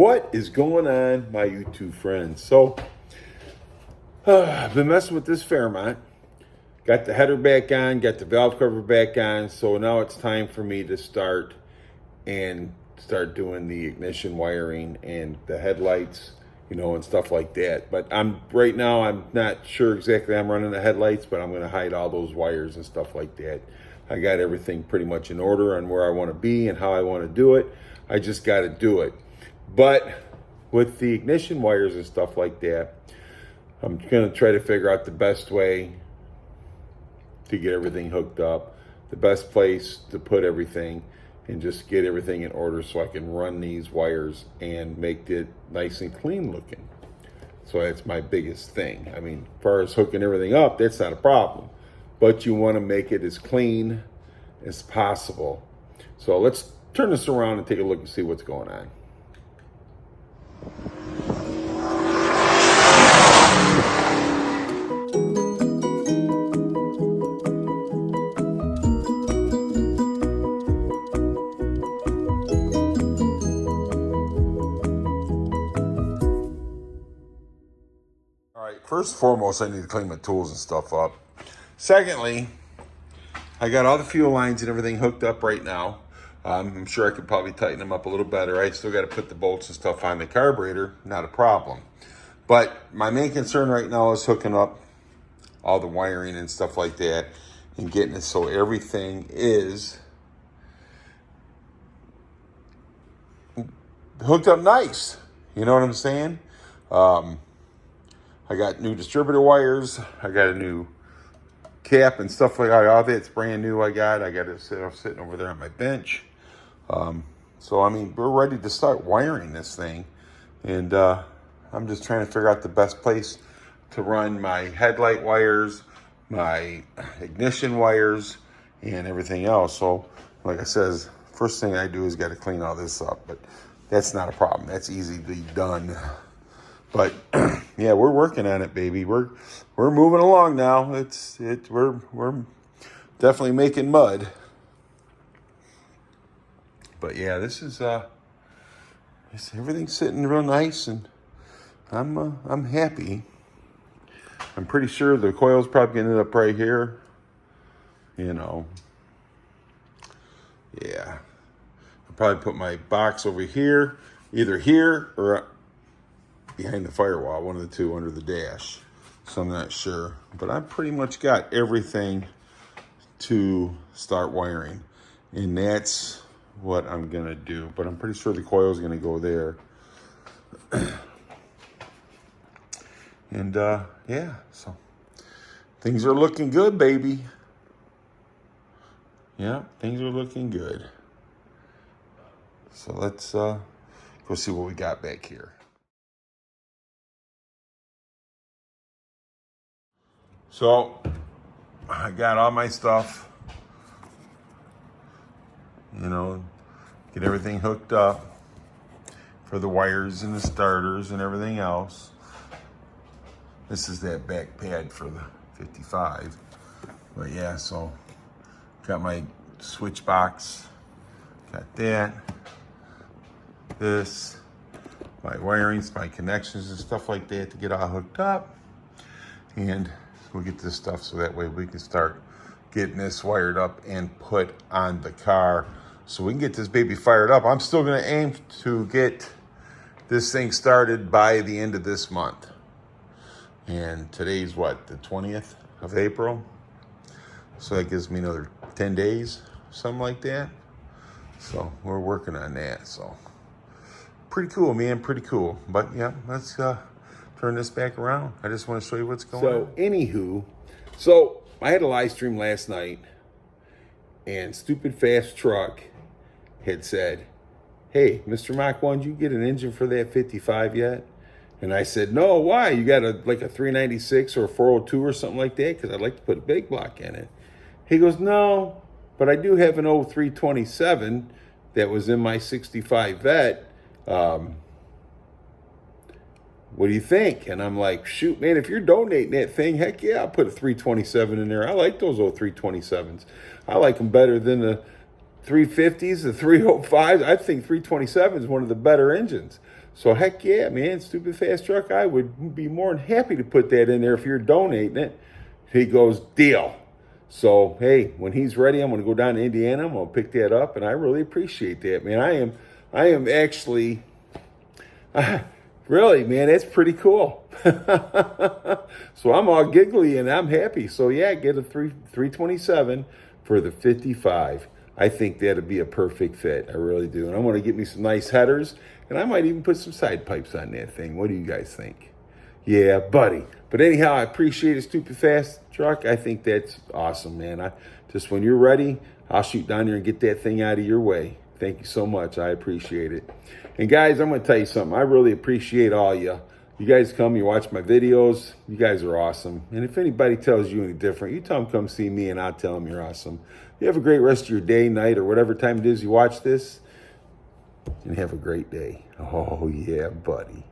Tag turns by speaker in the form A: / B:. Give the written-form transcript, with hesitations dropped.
A: What is going on, my YouTube friends? So, I've been messing with this Fairmont. Got the header back on, got the valve cover back on. So now it's time for me to start doing the ignition wiring and the headlights, and stuff like that. But right now I'm not sure exactly. I'm running the headlights, but I'm going to hide all those wires and stuff like that. I got everything pretty much in order on where I want to be and how I want to do it. I just got to do it. But with the ignition wires and stuff like that, I'm going to try to figure out the best way to get everything hooked up, the best place to put everything, and just get everything in order so I can run these wires and make it nice and clean looking. So that's my biggest thing. I mean, as far as hooking everything up, that's not a problem. But you want to make it as clean as possible. So let's turn this around and take a look and see what's going on. All right, first and foremost, I need to clean my tools and stuff up. Secondly, I got all the fuel lines and everything hooked up right now. I'm sure I could probably tighten them up a little better. I still got to put the bolts and stuff on the carburetor, not a problem. But my main concern right now is hooking up all the wiring and stuff like that and getting it so everything is hooked up nice. You know what I'm saying? I got new distributor wires. I got a new cap and stuff like that. All that's brand new. I got it sitting over there on my bench. So I mean, we're ready to start wiring this thing, and I'm just trying to figure out the best place to run my headlight wires, my ignition wires, and everything else. So, like I says, first thing I do is got to clean all this up, but that's not a problem. That's easily done. But yeah, we're working on it, baby. We're moving along now. We're definitely making mud. But yeah, this is everything's sitting real nice, and I'm happy. I'm pretty sure the coil's probably gonna end up right here. Yeah. I'll probably put my box over here, either here or behind the firewall, one of the two under the dash. So I'm not sure, but I pretty much got everything to start wiring, and that's what I'm gonna do. But I'm pretty sure the coil is gonna go there. And yeah, so things are looking good, baby. Yeah, things are looking good. So let's go see what we got back here. So I got all my stuff, get everything hooked up for the wires and the starters and everything else. This is that back pad for the 55. But yeah, so got my switch box, got that, this, my wirings, my connections and stuff like that to get all hooked up. And we'll get this stuff so that way we can start getting this wired up and put on the car so we can get this baby fired up. I'm still going to aim to get this thing started by the end of this month. And today's what, the 20th of April? So that gives me another 10 days, something like that. So we're working on that. So pretty cool, man, pretty cool. But yeah, let's turn this back around. I just want to show you what's going on. So I had a live stream last night, and Stupid Fast Truck had said, "Hey, Mr. Mach 1, did you get an engine for that 55 yet?" And I said, "No, why? You got a 396 or a 402 or something like that? Because I'd like to put a big block in it." He goes, "No, but I do have an old 327 that was in my 65 Vet. What do you think?" And I'm like, "Shoot, man, if you're donating that thing, heck yeah, I'll put a 327 in there. I like those old 327s. I like them better than the 350s, the 305s. I think 327 is one of the better engines." So heck yeah, man, Stupid Fast Truck, I would be more than happy to put that in there if you're donating it. He goes, deal. So hey, when he's ready, I'm gonna go down to Indiana. I'm gonna pick that up, and I really appreciate that, man. I am actually, really, man, that's pretty cool. So I'm all giggly and I'm happy. So yeah, get a 327 for the 55. I think that'd be a perfect fit. I really do. And I'm going to get me some nice headers, and I might even put some side pipes on that thing. What do you guys think? Yeah, buddy. But anyhow, I appreciate a Stupid Fast Truck. I think that's awesome, man. Just when you're ready, I'll shoot down there and get that thing out of your way. Thank you so much. I appreciate it. And guys, I'm going to tell you something. I really appreciate all you. You guys come, you watch my videos. You guys are awesome. And if anybody tells you any different, you tell them come see me, and I'll tell them you're awesome. You have a great rest of your day, night, or whatever time it is you watch this. And have a great day. Oh, yeah, buddy.